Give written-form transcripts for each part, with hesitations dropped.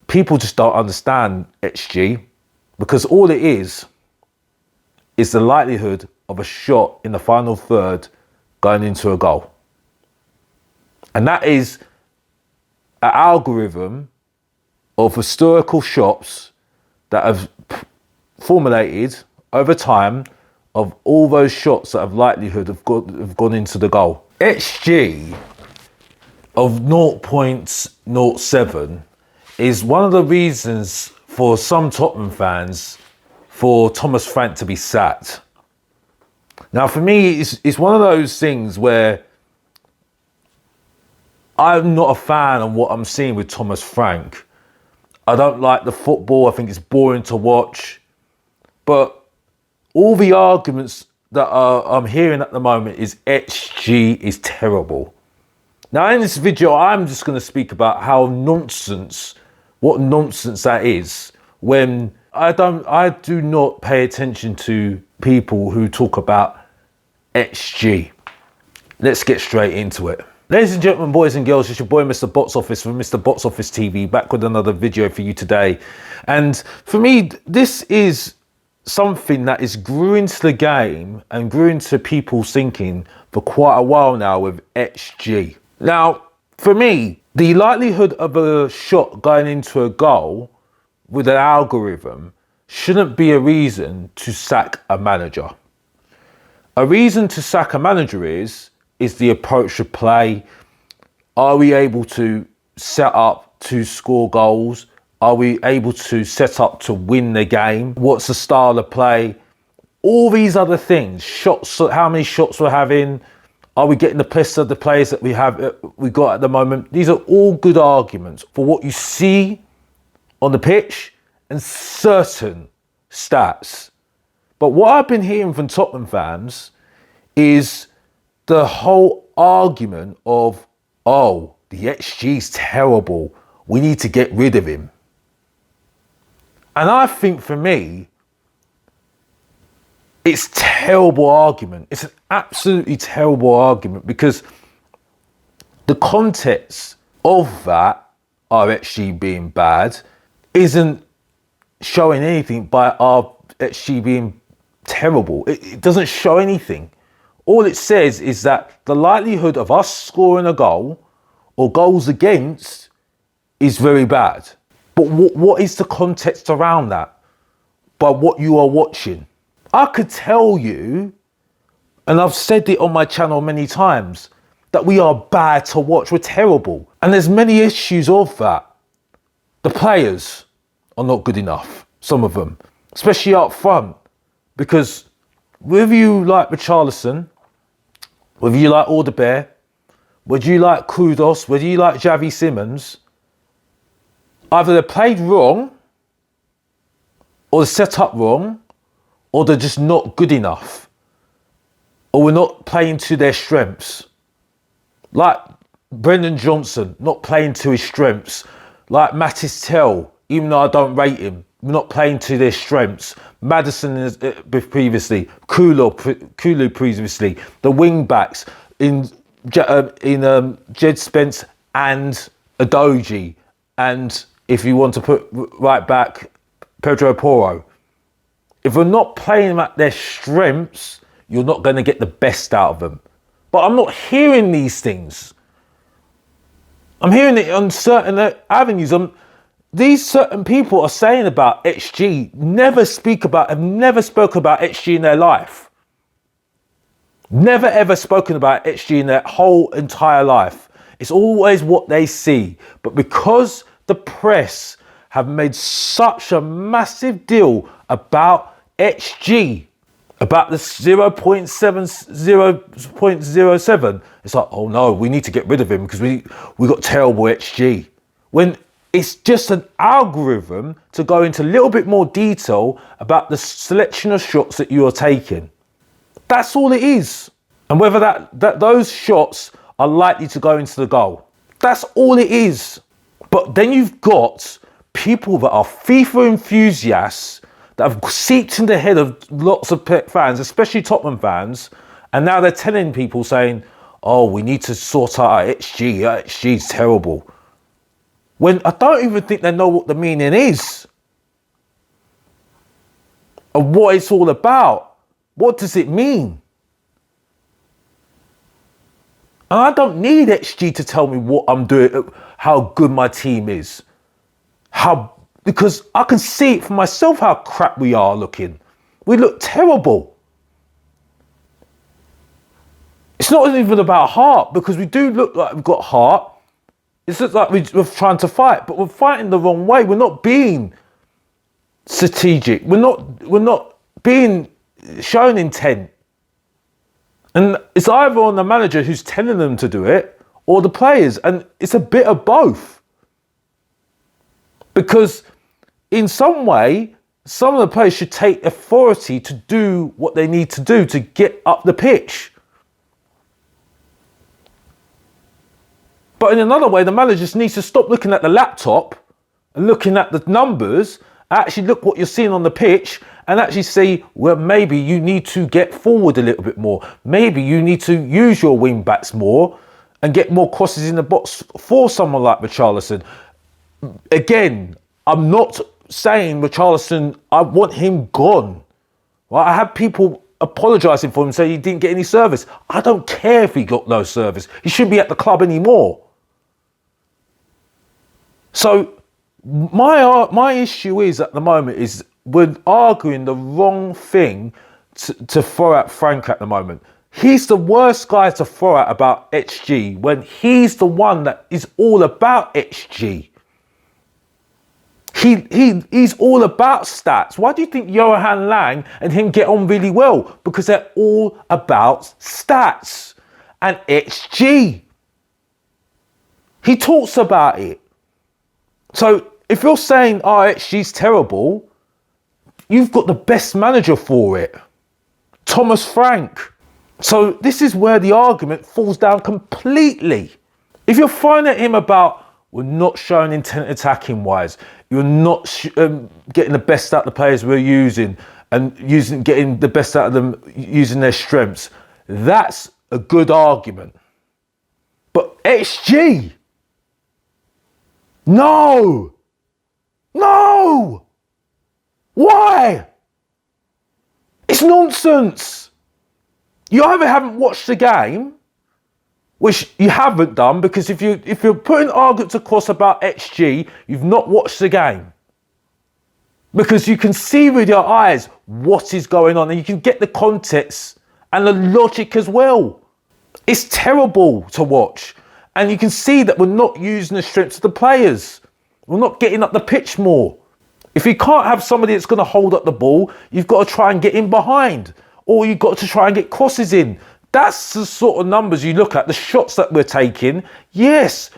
people just don't understand XG, because all it is the likelihood of a shot in the final third going into a goal. And that is an algorithm of historical shots that have formulated over time of all those shots that have likelihood have gone into the goal. XG of 0.07 is one of the reasons for some Tottenham fans for Thomas Frank to be sacked. Now, for me, it's one of those things where I'm not a fan of what I'm seeing with Thomas Frank. I don't like the football. I think it's boring to watch. But all the arguments that I'm hearing at the moment is XG is terrible. Now, in this video, I'm just going to speak about what nonsense that is, when I do not pay attention to people who talk about XG. Let's get straight into it. Ladies and gentlemen, boys and girls, it's your boy Mr. Box Office from Mr. Box Office TV, back with another video for you today. And for me, this is something that is grew into the game and grew into people's thinking for quite a while now with XG. Now, for me, the likelihood of a shot going into a goal with an algorithm shouldn't be a reason to sack a manager. A reason to sack a manager is the approach of play. Are we able to set up to score goals? Are we able to set up to win the game? What's the style of play? All these other things, shots, how many shots we're having. Are we getting the best of the players that we got at the moment? These are all good arguments for what you see on the pitch and certain stats. But what I've been hearing from Tottenham fans is the whole argument of, oh, the XG's terrible, we need to get rid of him. And I think for me, it's a terrible argument. It's an absolutely terrible argument, because the context of that, our XG being bad, isn't showing anything by our XG being terrible. It doesn't show anything. All it says is that the likelihood of us scoring a goal or goals against is very bad. But what is the context around that? By what you are watching. I could tell you, and I've said it on my channel many times, that we are bad to watch. We're terrible. And there's many issues of that. The players are not good enough, some of them, especially up front. Because whether you like Richarlison, whether you like Alderweireld, whether you like Kudos, whether you like Xavi Simons, either they're played wrong, or they're set up wrong, or they're just not good enough, or we're not playing to their strengths. Like Brendan Johnson, not playing to his strengths. Like Mattis Tell, even though I don't rate him, not playing to their strengths. Maddison previously, Kulu previously, the wing backs in Jed Spence and Adoji, and if you want to put right back, Pedro Porro. If we're not playing them at their strengths, you're not going to get the best out of them. But I'm not hearing these things. I'm hearing it on certain avenues. These certain people are saying about XG, have never spoken about XG in their life. Never ever spoken about XG in their whole entire life. It's always what they see. But because the press have made such a massive deal about XG, about the 0.07, it's like, oh no, we need to get rid of him because we got terrible XG. When it's just an algorithm to go into a little bit more detail about the selection of shots that you are taking. That's all it is. And whether those shots are likely to go into the goal. That's all it is. But then you've got people that are FIFA enthusiasts that have seeped in the head of lots of fans, especially Tottenham fans, and now they're telling people saying, oh, we need to sort out our XG. Our XG is terrible. when I don't even think they know what the meaning is and what it's all about. What does it mean? And I don't need XG to tell me what I'm doing, how good my team is. Because I can see it for myself how crap we are looking. We look terrible. It's not even about heart, because we do look like we've got heart. It's just like we're trying to fight, but we're fighting the wrong way. We're not being strategic. We're not being showing intent. And it's either on the manager who's telling them to do it or the players. And it's a bit of both. Because in some way, some of the players should take authority to do what they need to do to get up the pitch. But in another way, the manager just needs to stop looking at the laptop and looking at the numbers, actually look what you're seeing on the pitch and actually say, well, maybe you need to get forward a little bit more. Maybe you need to use your wing backs more and get more crosses in the box for someone like Richarlison. Again, I'm not saying Richarlison, I want him gone. Well, I have people apologising for him, saying he didn't get any service. I don't care if he got no service. He shouldn't be at the club anymore. So my issue is at the moment is we're arguing the wrong thing to throw at Frank at the moment. He's the worst guy to throw at about XG when he's the one that is all about XG. He's all about stats. Why do you think Johan Lang and him get on really well? Because they're all about stats and XG. He talks about it. So if you're saying, oh, XG's terrible, you've got the best manager for it, Thomas Frank. So this is where the argument falls down completely. If you're throwing at him about, we're not showing intent attacking wise, you're not getting the best out of the players we're using and getting the best out of them using their strengths, that's a good argument. But XG, no, why? It's nonsense. You either haven't watched the game, which you haven't done, because if you're putting arguments across about XG, you've not watched the game. Because you can see with your eyes what is going on and you can get the context and the logic as well. It's terrible to watch. And you can see that we're not using the strengths of the players. We're not getting up the pitch more. If you can't have somebody that's going to hold up the ball, you've got to try and get in behind. Or you've got to try and get crosses in. That's the sort of numbers you look at, the shots that we're taking. Yes,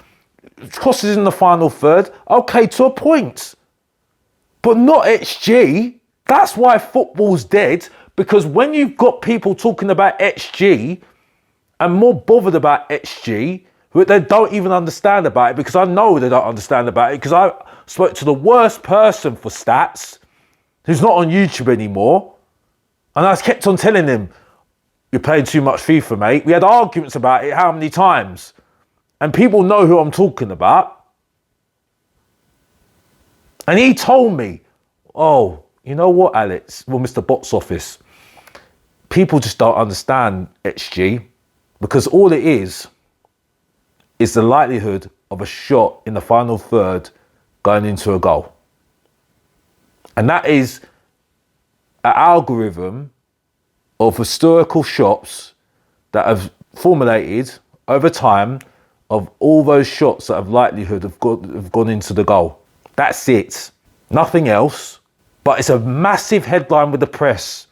crosses in the final third, okay, to a point. But not XG. That's why football's dead. Because when you've got people talking about XG and more bothered about XG, who they don't even understand about it, because I know they don't understand about it, because I spoke to the worst person for stats, who's not on YouTube anymore, and I kept on telling him, you're playing too much FIFA, mate. We had arguments about it how many times? And people know who I'm talking about. And he told me, oh, you know what, Alex? Well, Mr. Box Office, people just don't understand XG, because all it is the likelihood of a shot in the final third going into a goal. And that is an algorithm of historical shots that have formulated over time of all those shots that have likelihood have gone into the goal. That's it. Nothing else. But it's a massive headline with the press.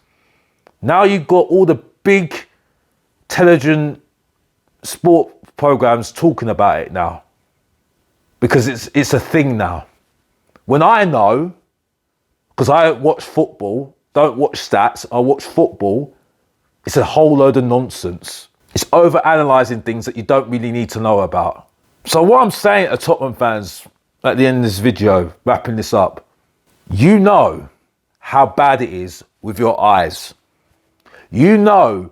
Now you've got all the big television sport programs talking about it now. Because it's a thing now. When I know, because I watch football, don't watch stats, I watch football, it's a whole load of nonsense. It's over-analysing things that you don't really need to know about. So what I'm saying to Tottenham fans at the end of this video, wrapping this up, you know how bad it is with your eyes. You know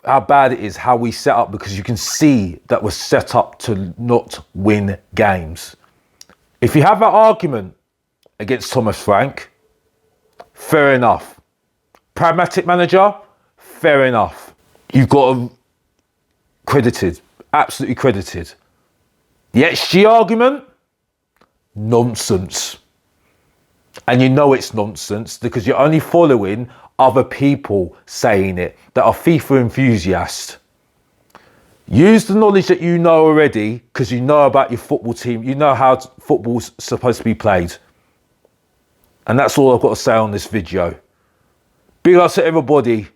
how bad it is how we set up, because you can see that we're set up to not win games. If you have an argument against Thomas Frank, fair enough. Pragmatic manager, fair enough. You've got him credited, absolutely credited. The XG argument, nonsense. And you know it's nonsense because you're only following other people saying it that are FIFA enthusiasts. Use the knowledge that you know already because you know about your football team. You know how football's supposed to be played. And that's all I've got to say on this video. Big ups to everybody.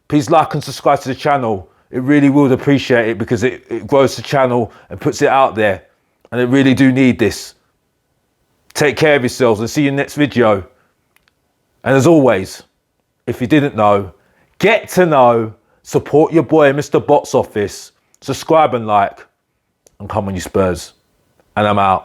Please like and subscribe to the channel. It really would appreciate it because it grows the channel and puts it out there. And I really do need this. Take care of yourselves and see you in the next video. And as always, if you didn't know, get to know, support your boy Mr. Box Office, subscribe and like, and come on you Spurs. And I'm out.